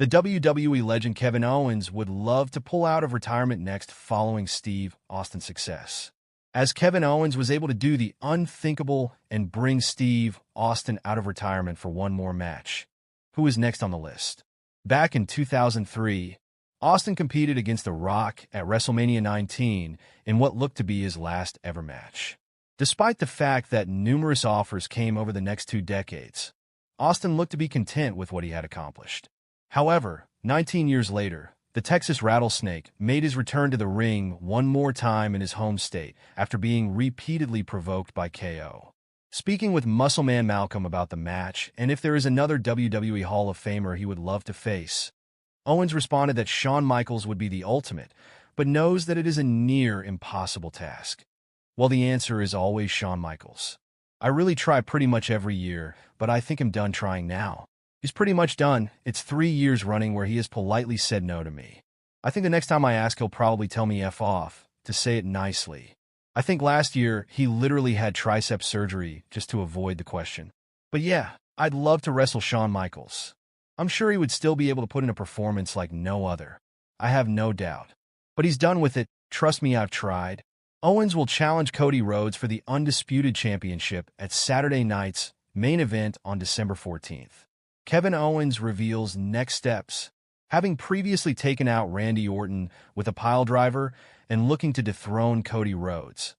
The WWE legend Kevin Owens would love to pull out of retirement next following Steve Austin's success, as Kevin Owens was able to do the unthinkable and bring Steve Austin out of retirement for one more match. Who is next on the list? Back in 2003, Austin competed against The Rock at WrestleMania 19 in what looked to be his last ever match. Despite the fact that numerous offers came over the next 2 decades, Austin looked to be content with what he had accomplished. However, 19 years later, the Texas Rattlesnake made his return to the ring one more time in his home state after being repeatedly provoked by KO. Speaking with MuscleManMalcolm about the match and if there is another WWE Hall of Famer he would love to face, Owens responded that Shawn Michaels would be the ultimate, but knows that it is a near impossible task. Well, the answer is always Shawn Michaels. I really try pretty much every year, but I think I'm done trying now. He's pretty much done. It's 3 years running where he has politely said no to me. I think the next time I ask, he'll probably tell me F off, to say it nicely. I think last year, he literally had tricep surgery just to avoid the question. But yeah, I'd love to wrestle Shawn Michaels. I'm sure he would still be able to put in a performance like no other. I have no doubt. But he's done with it. Trust me, I've tried. Owens will challenge Cody Rhodes for the Undisputed Championship at Saturday night's main event on December 14th. Kevin Owens reveals next steps. Having previously taken out Randy Orton with a piledriver and looking to dethrone Cody Rhodes,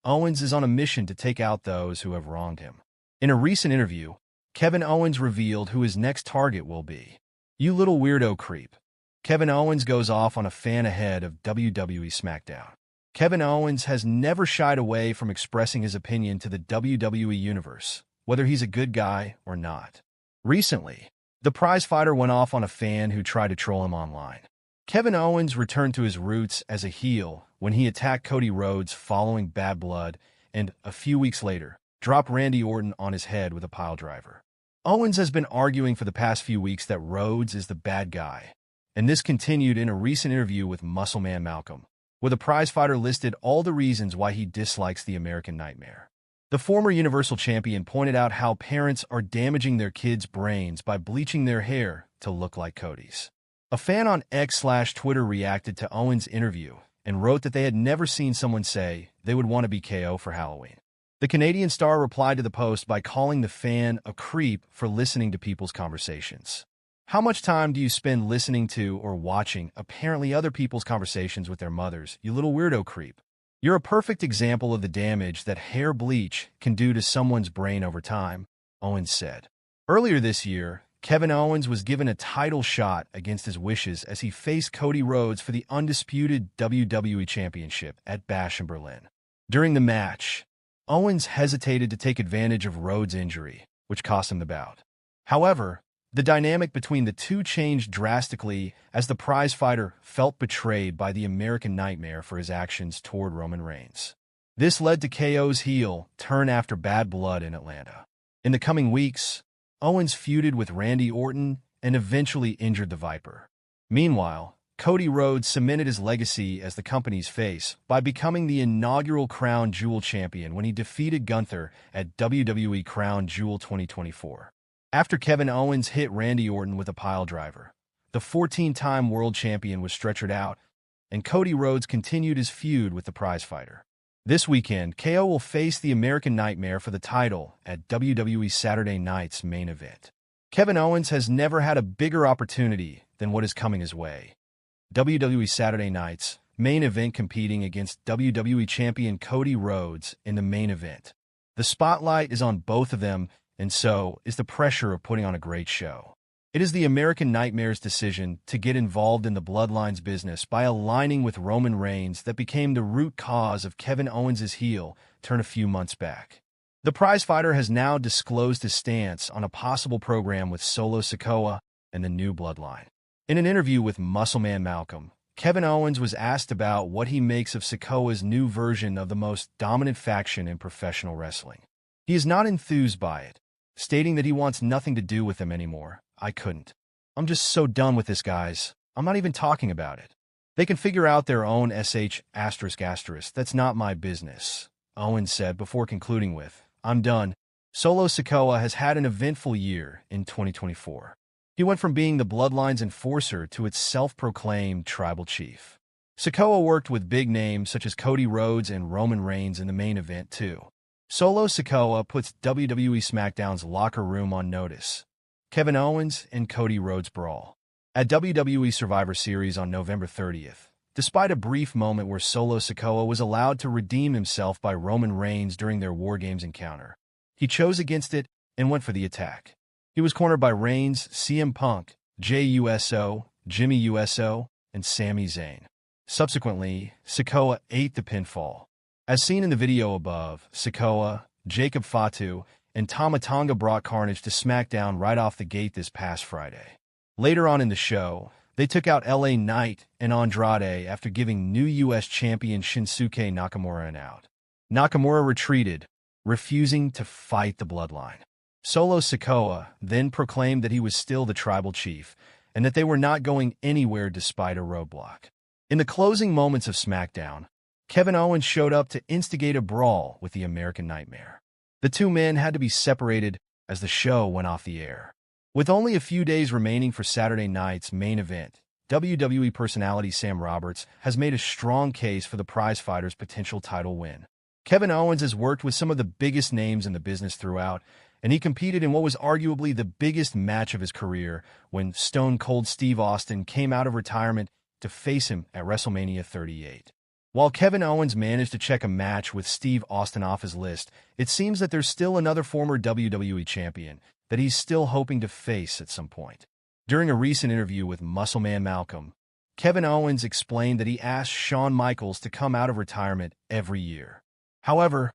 Owens is on a mission to take out those who have wronged him. In a recent interview, Kevin Owens revealed who his next target will be. "You little weirdo creep." Kevin Owens goes off on a fan ahead of WWE SmackDown. Kevin Owens has never shied away from expressing his opinion to the WWE Universe, whether he's a good guy or not. Recently, the prizefighter went off on a fan who tried to troll him online. Kevin Owens returned to his roots as a heel when he attacked Cody Rhodes following Bad Blood and, a few weeks later, dropped Randy Orton on his head with a piledriver. Owens has been arguing for the past few weeks that Rhodes is the bad guy, and this continued in a recent interview with MuscleManMalcolm, where the prizefighter listed all the reasons why he dislikes the American Nightmare. The former Universal Champion pointed out how parents are damaging their kids' brains by bleaching their hair to look like Cody's. A fan on X/Twitter reacted to Owens' interview and wrote that they had never seen someone say they would want to be KO for Halloween. The Canadian star replied to the post by calling the fan a creep for listening to people's conversations. How much time do you spend listening to or watching apparently other people's conversations with their mothers, you little weirdo creep? You're a perfect example of the damage that hair bleach can do to someone's brain over time, Owens said. Earlier this year, Kevin Owens was given a title shot against his wishes as he faced Cody Rhodes for the undisputed WWE Championship at Bash in Berlin. During the match, Owens hesitated to take advantage of Rhodes' injury, which cost him the bout. However, the dynamic between the two changed drastically as the prizefighter felt betrayed by the American Nightmare for his actions toward Roman Reigns. This led to KO's heel turn after Bad Blood in Atlanta. In the coming weeks, Owens feuded with Randy Orton and eventually injured the Viper. Meanwhile, Cody Rhodes cemented his legacy as the company's face by becoming the inaugural Crown Jewel champion when he defeated Gunther at WWE Crown Jewel 2024. After Kevin Owens hit Randy Orton with a piledriver, the 14-time world champion was stretchered out, and Cody Rhodes continued his feud with the prizefighter. This weekend, KO will face the American Nightmare for the title at WWE Saturday Night's main event. Kevin Owens has never had a bigger opportunity than what is coming his way. WWE Saturday Night's main event competing against WWE Champion Cody Rhodes in the main event. The spotlight is on both of them, and so is the pressure of putting on a great show. It is the American Nightmare's decision to get involved in the Bloodlines business by aligning with Roman Reigns that became the root cause of Kevin Owens' heel turn a few months back. The prizefighter has now disclosed his stance on a possible program with Solo Sikoa and the new Bloodline. In an interview with MuscleManMalcolm, Kevin Owens was asked about what he makes of Sikoa's new version of the most dominant faction in professional wrestling. He is not enthused by it, stating that he wants nothing to do with them anymore. "I couldn't. I'm just so done with this, guys. I'm not even talking about it. They can figure out their own sh***. That's not my business," Owens said before concluding with, "I'm done." Solo Sikoa has had an eventful year in 2024. He went from being the Bloodline's enforcer to its self-proclaimed tribal chief. Sikoa worked with big names such as Cody Rhodes and Roman Reigns in the main event, too. Solo Sikoa puts WWE SmackDown's locker room on notice. Kevin Owens and Cody Rhodes brawl. At WWE Survivor Series on November 30th, despite a brief moment where Solo Sikoa was allowed to redeem himself by Roman Reigns during their War Games encounter, he chose against it and went for the attack. He was cornered by Reigns, CM Punk, Jey Uso, Jimmy Uso, and Sami Zayn. Subsequently, Sikoa ate the pinfall. As seen in the video above, Sikoa, Jacob Fatu, and Tama Tonga brought carnage to SmackDown right off the gate this past Friday. Later on in the show, they took out LA Knight and Andrade after giving new U.S. champion Shinsuke Nakamura an out. Nakamura retreated, refusing to fight the Bloodline. Solo Sikoa then proclaimed that he was still the tribal chief and that they were not going anywhere despite a roadblock. In the closing moments of SmackDown, Kevin Owens showed up to instigate a brawl with the American Nightmare. The two men had to be separated as the show went off the air. With only a few days remaining for Saturday night's main event, WWE personality Sam Roberts has made a strong case for the prizefighter's potential title win. Kevin Owens has worked with some of the biggest names in the business throughout, and he competed in what was arguably the biggest match of his career when Stone Cold Steve Austin came out of retirement to face him at WrestleMania 38. While Kevin Owens managed to check a match with Steve Austin off his list, it seems that there's still another former WWE champion that he's still hoping to face at some point. During a recent interview with MuscleManMalcolm, Kevin Owens explained that he asked Shawn Michaels to come out of retirement every year. However,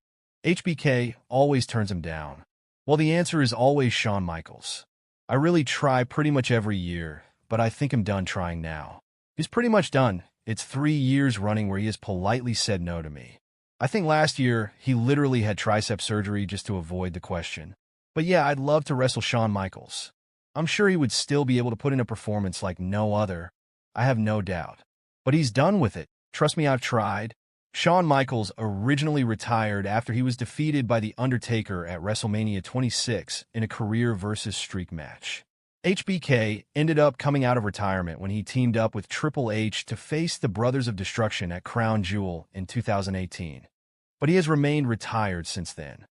HBK always turns him down. Well, the answer is always Shawn Michaels. I really try pretty much every year, but I think I'm done trying now. He's pretty much done. It's 3 years running where he has politely said no to me. I think last year, he literally had tricep surgery just to avoid the question. But yeah, I'd love to wrestle Shawn Michaels. I'm sure he would still be able to put in a performance like no other. I have no doubt. But he's done with it. Trust me, I've tried. Shawn Michaels originally retired after he was defeated by The Undertaker at WrestleMania 26 in a career versus streak match. HBK ended up coming out of retirement when he teamed up with Triple H to face the Brothers of Destruction at Crown Jewel in 2018. But he has remained retired since then.